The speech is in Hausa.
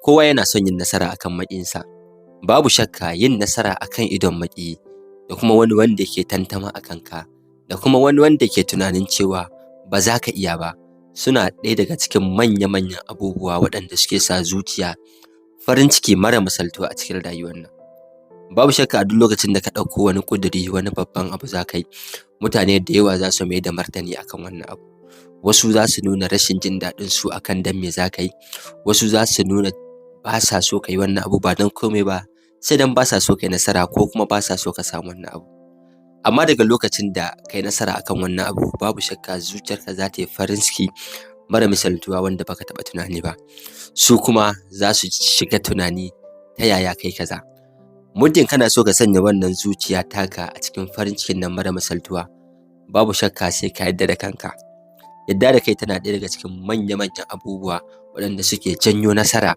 Kowa yana son yin nasara akan maƙiyinsa. Babu shakka yin nasara akan idon maƙiyi da kuma wani wanda ke tantama a kanka da kuma wani wanda ke tunanin cewa ba za ka iya ba, suna ɗaya daga cikin manya-manyan abubuwa waɗanda suke sa zuciya farin ciki mara misaltuwa a cikin rayuwar nan. Babu shakka a duk lokacin da ka ɗauko wani ƙuduri, wani babban abu za ka yi, mutane da yawa za su mai da martani akan wannan abu. Wasu za su nuna rashin jin daɗin su akan dan me za ka yi, wasu za su nuna ba sa so ka yi wannan abu ba don komai ba, sai dan ba sa so ka yi nasara ko kuma ba sa so ka samu wannan abu. Amma daga lokacin da ka yi nasara akan wannan abu, babu shakka zuciyarka za ta yi farin ciki mara misaltuwa wanda baka taɓa tunani ba. Su kuma za su shiga tunani ta yaya kai kaza. Muddin kana so ka sanya wannan zuciya taka a cikin farin cikin nan mara misaltuwa, babu shakka sai ka yarda da kanka. Yadda da kai tana ɗaya daga cikin manya-manyan abubuwa waɗanda suke janyo nasara